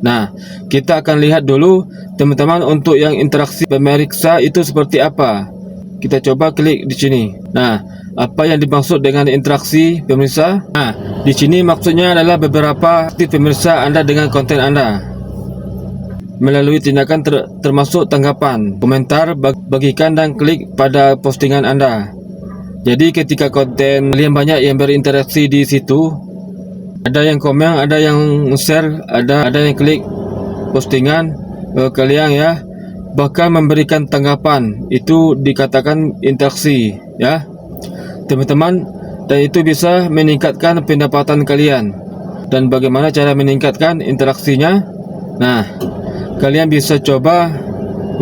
Nah, kita akan lihat dulu teman-teman untuk yang interaksi pemeriksa itu seperti apa. Kita coba klik di sini. Nah, apa yang dimaksud dengan interaksi pemirsa? Nah, di sini maksudnya adalah beberapa aktif pemirsa Anda dengan konten Anda melalui tindakan termasuk tanggapan, komentar, bagikan dan klik pada postingan Anda. Jadi ketika konten kalian banyak yang berinteraksi di situ, ada yang komen, ada yang share, ada yang klik postingan kalian ya, bahkan memberikan tanggapan, itu dikatakan interaksi ya teman-teman, dan itu bisa meningkatkan pendapatan kalian. Dan bagaimana cara meningkatkan interaksinya? Nah, kalian bisa coba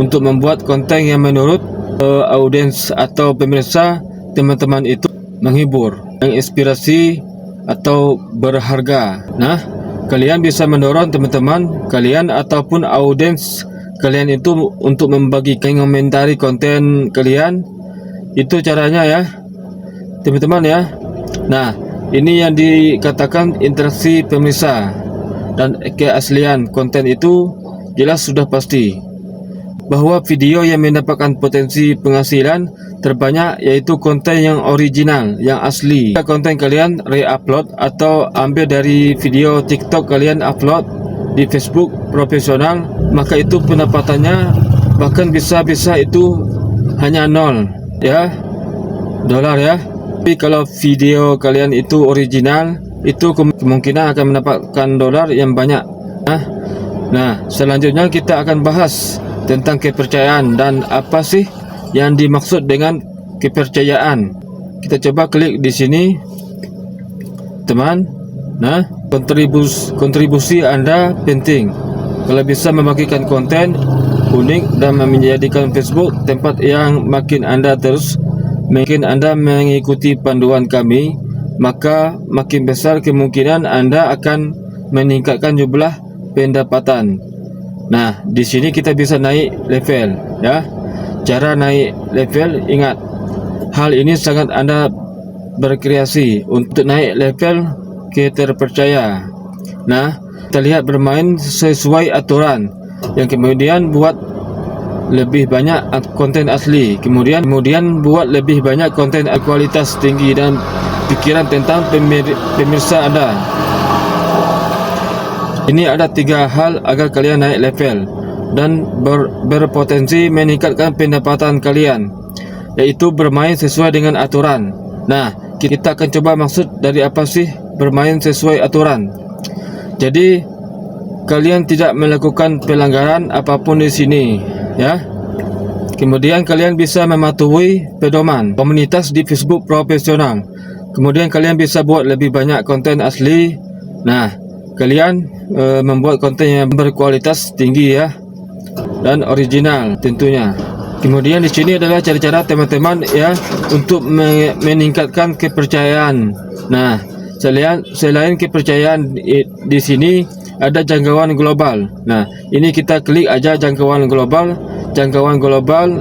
untuk membuat konten yang menurut audiens atau pemirsa teman-teman itu menghibur, menginspirasi atau berharga. Nah, kalian bisa mendorong teman-teman kalian ataupun audiens kalian itu untuk membagikan, komentari konten kalian. Itu caranya ya teman-teman ya. Nah, ini yang dikatakan interaksi pemirsa. Dan keaslian konten itu jelas sudah pasti bahwa video yang mendapatkan potensi penghasilan terbanyak yaitu konten yang original, yang asli. Jika konten kalian re-upload atau ambil dari video TikTok kalian upload di Facebook profesional, maka itu pendapatannya bahkan bisa itu hanya 0 ya dolar ya. Tapi kalau video kalian itu original, itu kemungkinan akan mendapatkan dolar yang banyak. Nah, selanjutnya kita akan bahas tentang kepercayaan dan apa sih yang dimaksud dengan kepercayaan. Kita coba klik di sini, teman. Nah, kontribusi Anda penting. Kalau bisa membagikan konten unik dan menjadikan Facebook tempat yang makin Anda mengikuti panduan kami, maka makin besar kemungkinan Anda akan meningkatkan jumlah pendapatan. Nah, di sini kita bisa naik level ya. Cara naik level, ingat, hal ini sangat Anda berkreasi untuk naik level ke terpercaya. Nah, kita lihat bermain sesuai aturan, yang kemudian buat lebih banyak konten asli, kemudian buat lebih banyak konten kualitas tinggi dan pikiran tentang pemirsa Anda. Ini ada 3 hal agar kalian naik level dan berpotensi meningkatkan pendapatan kalian, yaitu bermain sesuai dengan aturan. Nah, kita akan coba maksud dari apa sih bermain sesuai aturan. Jadi kalian tidak melakukan pelanggaran apapun di sini ya. Kemudian kalian bisa mematuhi pedoman komunitas di Facebook profesional. Kemudian kalian bisa buat lebih banyak konten asli. Nah, kalian membuat konten yang berkualitas tinggi ya, dan original tentunya. Kemudian di sini adalah cara-cara teman-teman ya untuk meningkatkan kepercayaan. Nah, selain kepercayaan di sini ada jangkauan global. Nah, ini kita klik aja jangkauan global. Jangkauan global,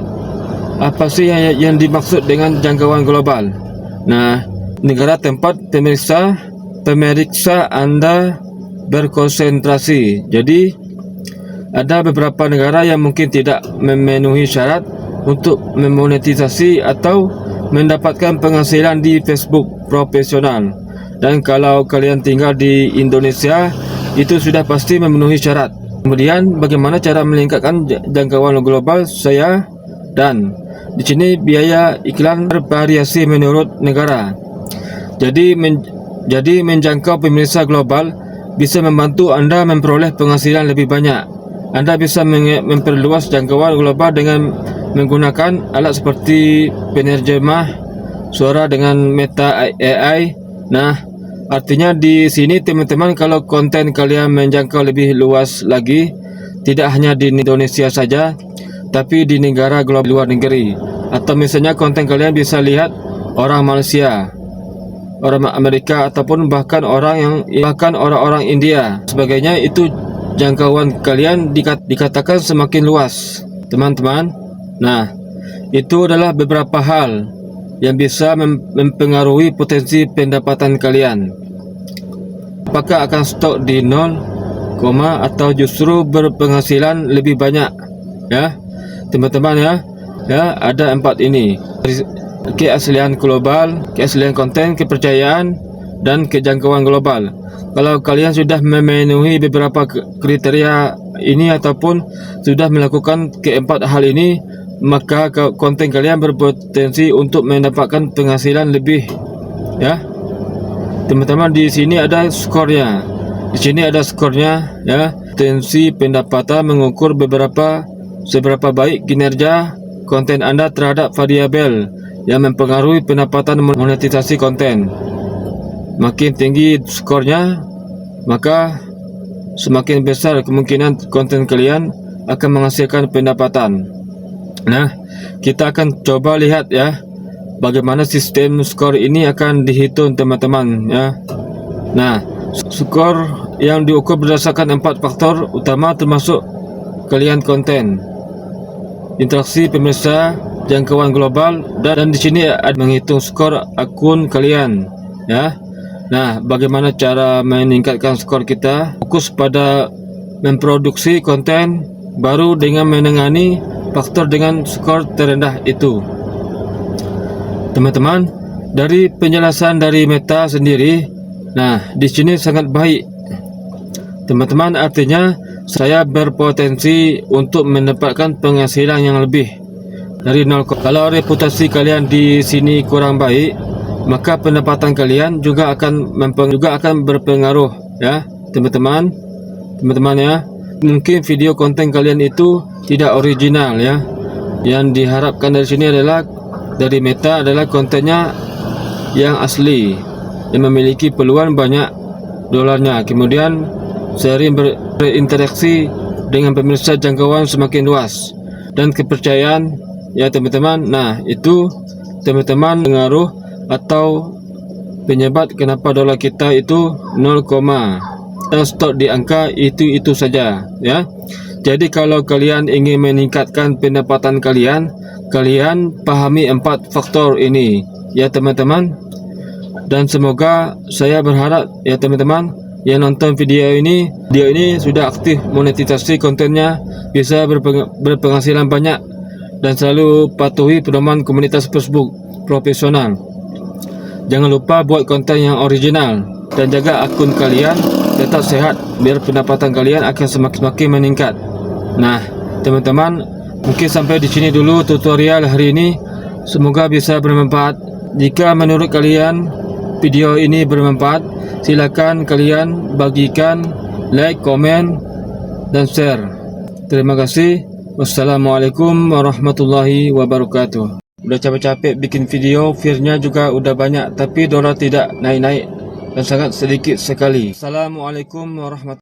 apa sih yang dimaksud dengan jangkauan global? Nah, negara tempat pemeriksa Anda berkonsentrasi. Jadi ada beberapa negara yang mungkin tidak memenuhi syarat untuk memonetisasi atau mendapatkan penghasilan di Facebook profesional. Dan kalau kalian tinggal di Indonesia, itu sudah pasti memenuhi syarat. Kemudian bagaimana cara meningkatkan jangkauan global dan di sini biaya iklan bervariasi menurut negara. Jadi menjangkau pemirsa global bisa membantu Anda memperoleh penghasilan lebih banyak. Anda bisa memperluas jangkauan global dengan menggunakan alat seperti penerjemah suara dengan Meta AI. Nah, artinya di sini teman-teman, kalau konten kalian menjangkau lebih luas lagi, tidak hanya di Indonesia saja, tapi di negara global luar negeri. Atau misalnya konten kalian bisa lihat orang Malaysia, orang Amerika, ataupun bahkan orang-orang India sebagainya. Itu jangkauan kalian dikatakan semakin luas, teman-teman. Nah, itu adalah beberapa hal yang bisa mempengaruhi potensi pendapatan kalian. Apakah akan stok di 0 atau justru berpenghasilan lebih banyak, ya teman-teman ya. Ada 4 ini: keaslian global, keaslian konten, kepercayaan, dan kejangkauan global. Kalau kalian sudah memenuhi beberapa kriteria ini ataupun sudah melakukan keempat hal ini, maka konten kalian berpotensi untuk mendapatkan penghasilan lebih, ya teman-teman. Di sini ada skornya, ya. Potensi pendapatan mengukur seberapa baik kinerja konten Anda terhadap variabel yang mempengaruhi pendapatan monetisasi konten. Makin tinggi skornya, maka semakin besar kemungkinan konten kalian akan menghasilkan pendapatan. Nah, kita akan coba lihat ya, bagaimana sistem skor ini akan dihitung teman-teman ya. Nah, skor yang diukur berdasarkan 4 faktor utama termasuk kalian konten, interaksi pemirsa, jangkauan global, dan di sini ada menghitung skor akun kalian ya. Nah, bagaimana cara meningkatkan skor kita? Fokus pada memproduksi konten baru dengan menangani faktor dengan skor terendah itu. Teman-teman, dari penjelasan dari Meta sendiri, nah di sini sangat baik. Teman-teman, artinya saya berpotensi untuk mendapatkan penghasilan yang lebih dari 0. Kalau reputasi kalian di sini kurang baik, maka pendapatan kalian juga akan berpengaruh ya teman-teman ya. Mungkin video konten kalian itu tidak original ya. Yang diharapkan dari sini adalah, dari Meta adalah kontennya yang asli, yang memiliki peluang banyak dolarnya, kemudian sering berinteraksi dengan pemirsa, jangkauan semakin luas, dan kepercayaan ya teman-teman. Nah itu teman-teman pengaruh atau penyebab kenapa dolar kita itu 0, dan stop di angka itu saja ya. Jadi kalau kalian ingin meningkatkan pendapatan kalian pahami 4 faktor ini ya teman-teman. Dan semoga, saya berharap ya teman-teman yang nonton video ini sudah aktif monetisasi kontennya, bisa berpenghasilan banyak, dan selalu patuhi pedoman komunitas Facebook profesional. Jangan lupa buat konten yang original dan jaga akun kalian tetap sehat biar pendapatan kalian akan semakin meningkat. Nah, teman-teman, mungkin sampai di sini dulu tutorial hari ini. Semoga bisa bermanfaat. Jika menurut kalian video ini bermanfaat, silakan kalian bagikan, like, komen, dan share. Terima kasih. Wassalamualaikum warahmatullahi wabarakatuh. Udah capek-capek bikin video, view-nya juga udah banyak, tapi dolar tidak naik-naik dan sangat sedikit sekali. Assalamualaikum warahmatullahi wabarakatuh.